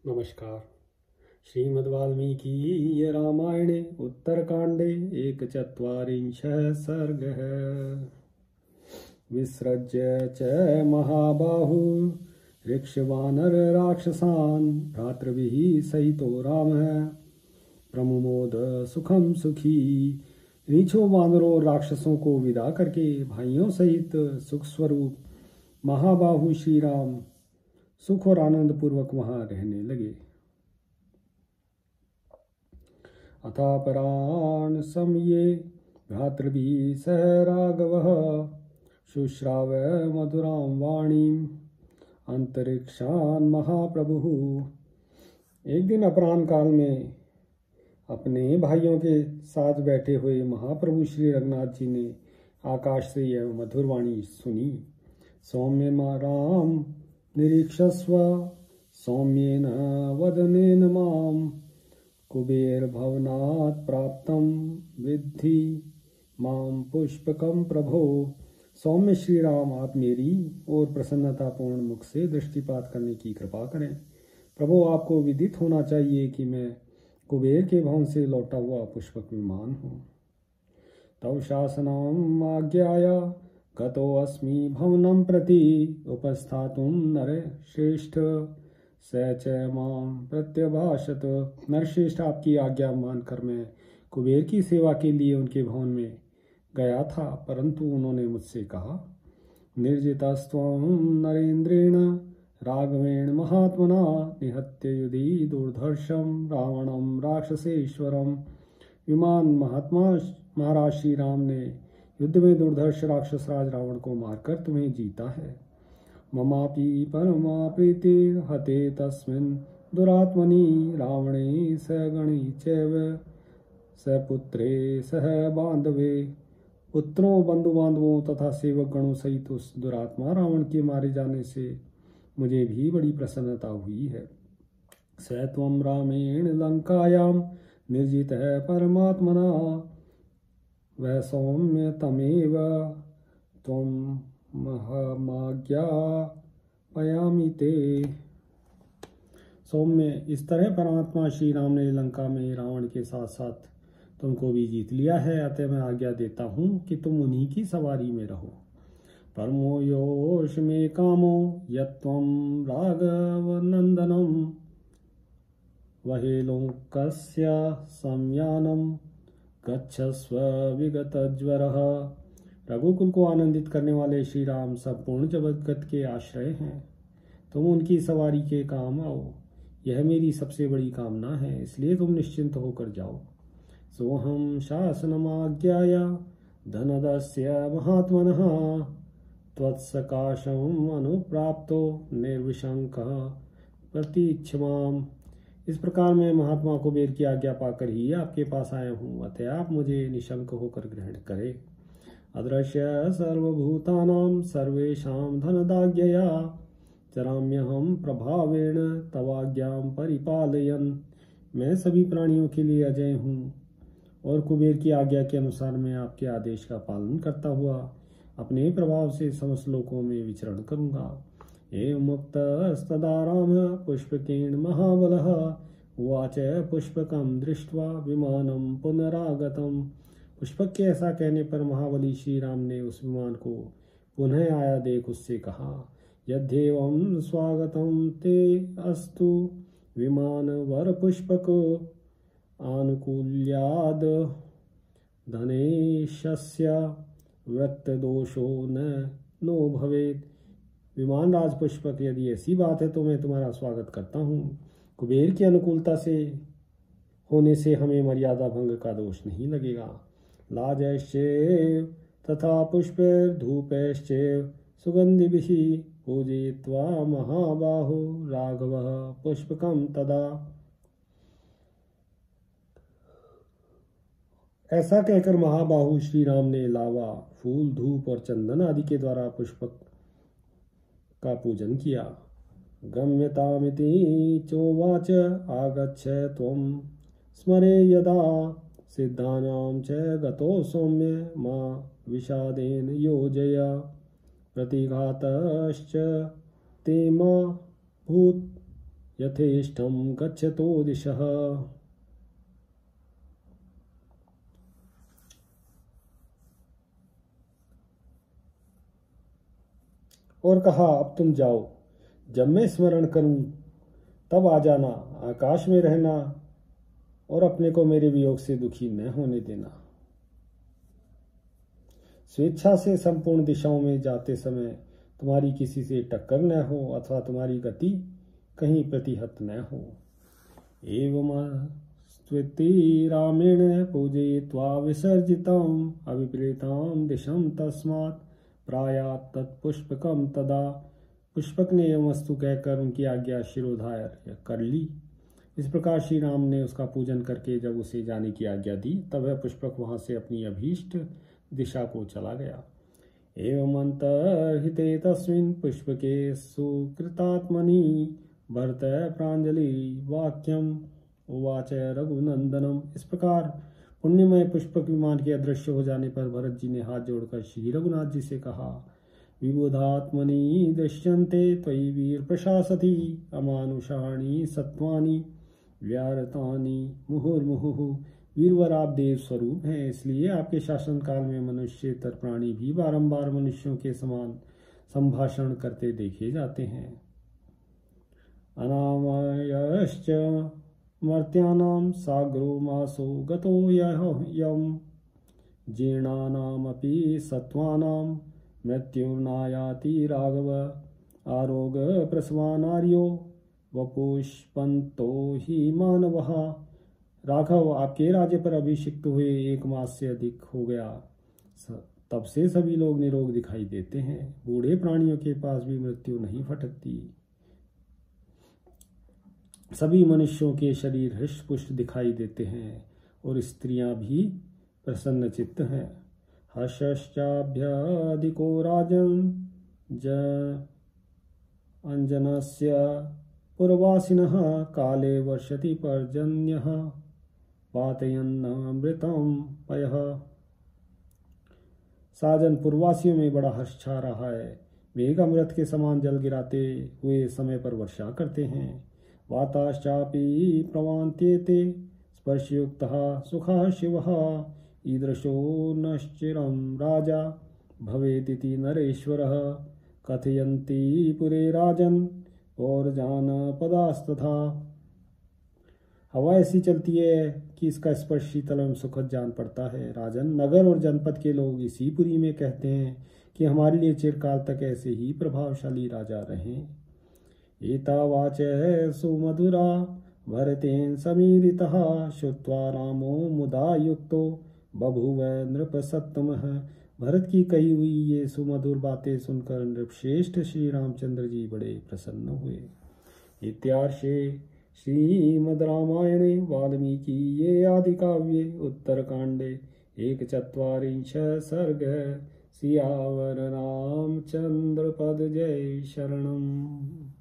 नमस्कार। श्रीमद्वाल्मीकि रामायणे उत्तरकांडे एकचत्वारिंशः सर्गः। विसृज्य च महाबाहु ऋक्षवानर राक्षसान् भ्रातृभिः सहितो रामः प्रमुमोद सुखम सुखी। नीचों वानरों और राक्षसों को विदा करके भाइयों सहित सुख स्वरूप महाबाहु श्री राम सुख और आनंद पूर्वक वहां रहने लगे। अथापराण समये भ्रातृभिः सह राघवः शुश्राव मधुरां वाणीं अंतरिक्षान् महाप्रभुः। एक दिन अपराह्न काल में अपने भाइयों के साथ बैठे हुए महाप्रभु श्री रघुनाथ जी ने आकाश से यह मधुर वाणी सुनी। सौम्य राम निरीक्षस्व सौम्येन वदनेन माम कुबेर भवनात् प्राप्तं विद्धि माम पुष्पकम प्रभो। सौम्य श्री राम, आप मेरी और प्रसन्नतापूर्ण मुख से दृष्टिपात करने की कृपा करें। प्रभु, आपको विदित होना चाहिए कि मैं कुबेर के भवन से लौटा हुआ पुष्पक विमान हूँ। तव शासनम आज्ञाया गतो अस्मि भवनं प्रति उपस्थातुं नर श्रेष्ठ स च मां प्रत्यभाषत। नरश्रेष्ठ, आपकी आज्ञा मानकर मैं कुबेर की सेवा के लिए उनके भवन में गया था, परंतु उन्होंने मुझसे कहा, निर्जितस्त्वं नरेंद्रेण राघवेण महात्मना निहत्य युधि दुर्धर्षम रावणम राक्षसेश्वरम। विमान महात्मा महाराज श्री राम ने युद्ध में दुर्धर्ष राक्षस राज रावण को मारकर तुम्हें जीता है। ममापि परमा प्रीतिर हते तस्मिन् दुरात्मनि रावणे स गणे चैव सपुत्रे सह बांधवे। पुत्रों, बंधु बांधवों तथा सेवक गणों सहित उस दुरात्मा रावण के मारे जाने से मुझे भी बड़ी प्रसन्नता हुई है। स त्वं रामेण लंकायां निर्जितः परमात्मना वह सौम्य तमेव त्वं महमाज्ञा पयामि ते। सौम्य, इस तरह परमात्मा श्री राम ने लंका में रावण के साथ साथ तुमको भी जीत लिया है, अतः मैं आज्ञा देता हूँ कि तुम उन्हीं की सवारी में रहो। परमो योष मे कामो यत्त्वं राघव नंदनम वहेलोकस्य संयानम गच्छस्व विगत ज्वरः। रघुकुल को आनंदित करने वाले श्री राम संपूर्ण जगत के आश्रय हैं। तुम उनकी सवारी के काम आओ, यह मेरी सबसे बड़ी कामना है, इसलिए तुम निश्चिंत होकर जाओ। सोहम शासनमाज्ञाया धनदस्य महात्मनः त्वत्सकाशम अनुप्राप्तो निर्विशंकः प्रतीक्षमाम। इस प्रकार मैं महात्मा कुबेर की आज्ञा पाकर ही आपके पास आया हूँ, अतः आप मुझे निशंक होकर ग्रहण करें। अदृश्य सर्वभूतानां सर्वेषां धनदाज्ञया चराम्यहं प्रभावेण तवाज्ञां परिपालयन्। मैं सभी प्राणियों के लिए अजय हूँ और कुबेर की आज्ञा के अनुसार मैं आपके आदेश का पालन करता हुआ अपने प्रभाव से समस्त लोकों में विचरण करूँगा। एवं मुक्तस्तदा रामः पुष्पकेन महाबलः उवाच पुष्पकं दृष्ट्वा विमानं पुनरागतम्। पुष्पक के ऐसा कहने पर महाबली श्री राम ने उस विमान को पुनः आया देख उससे कहा, यद्येवं स्वागतं ते अस्तु विमान वर पुष्पक आनुकूल्याद धनेशस्य वृत्तदोषो नो भवेत्। विमान राज पुष्पक, यदि ऐसी बात है तो मैं तुम्हारा स्वागत करता हूँ। कुबेर की अनुकूलता से होने से हमें मर्यादा भंग का दोष नहीं लगेगा। लाजश्चैव तथा पुष्पैर्धूपैश्चैव सुगन्धिभिः पूजयित्वा महाबाहो राघवः पुष्पकं तदा। ऐसा कहकर महाबाहु श्री राम ने लावा, फूल, धूप और चंदन आदि के द्वारा पुष्पक का पूजन किया। गम्यतामिति चोवाच आगच्छ त्वं स्मरे यदा सिद्धानां च गतो सौम्य मा विषादेन योजय प्रतिघातश्च ते मा भूत् यथेष्टं गच्छतो दिशः। और कहा, अब तुम जाओ, जब मैं स्मरण करूं तब आ जाना, आकाश में रहना और अपने को मेरे वियोग से दुखी न होने देना। स्वेच्छा से संपूर्ण दिशाओं में जाते समय तुम्हारी किसी से टक्कर न हो अथवा तुम्हारी गति कहीं प्रतिहत न हो। एवं स्त्वति रामेण पूजयित्वा विसर्जितम् अविप्रेतां दिशं तस्मात् प्रायात् तत्पुष्पकं तदा। पुष्पक ने यह वस्तु कहकर उनकी आज्ञा शिरोधार्य कर ली। इस प्रकार श्री राम ने उसका पूजन करके जब उसे जाने की आज्ञा दी तब वह पुष्पक वहां से अपनी अभीष्ट दिशा को चला गया। एवं अंतर्हिते तस्मिन् पुष्पके सुकृतात्मनि भरत प्रांजलि वाक्यम उवाच रघुनंदनम। इस प्रकार पुण्यमय पुष्पक विमान के अदृश्य हो जाने पर भरत जी ने हाथ जोड़कर श्री रघुनाथ जी से कहा, विबुधात्मनि दृश्यन्ते त्वयि वीर प्रशासति अमानुषाणि सत्वानि व्यारतानि मुहुर्मुहुः। वीरवर आप देव स्वरूप हैं, इसलिए आपके शासन काल में मनुष्येतर प्राणी भी बारंबार मनुष्यों के समान संभाषण करते देखे जाते हैं। अनामयश्च मर्त्यानां साग्रो मासो गतो यम् जीर्णानामपि सत्त्वानां मृत्युर्नायाति राघव आरोग प्रसवानार्यो वपुष्पन्तो ही मानवः। राघव, आपके राज्य पर अभिषिक्त हुए 1 मास से अधिक हो गया, तब से सभी लोग निरोग दिखाई देते हैं। बूढ़े प्राणियों के पास भी मृत्यु नहीं फटकती। सभी मनुष्यों के शरीर हृष्ट पुष्ट दिखाई देते हैं और स्त्रियां भी प्रसन्नचित्त हैं। हर्षश्चाभ्यधिको राजन् अंजनस्य पुरवासिनः काले वर्षति पर्जन्यः पातयन्नमृतं पयः। साजन, पूर्ववासियों में बड़ा हर्ष छा रहा है। मेघ अमृत के समान जल गिराते हुए समय पर वर्षा करते हैं। वाताश्चापि प्रवान्त्येते स्पर्शयुक्तः सुखः शिवः ईदृशो नश्चिरं राजा भवेदिति नरेश्वरः कथयन्ति पुरे राजन् और जानपदास्तथा। हवा ऐसी चलती है कि इसका स्पर्श शीतल एवं सुखद जान पड़ता है। राजन, नगर और जनपद के लोग इसी पुरी में कहते हैं कि हमारे लिए चिरकाल तक ऐसे ही प्रभावशाली राजा रहें। एतावाच सुमधुरा भरतेन समीरितः श्रुत्वा रामो मुदा युक्तो बभूव नृपसत्तमः। भरत की कही हुई ये सुमधुर बातें सुनकर नृपश्रेष्ठ श्री रामचंद्र जी बड़े प्रसन्न हुए। इत्यार्षे श्रीमद् रामायणे वाल्मीकिये आदिकाव्ये उत्तरकांडे 1/4 सर्ग। सियावर रामचंद्र पद जय शरणम्।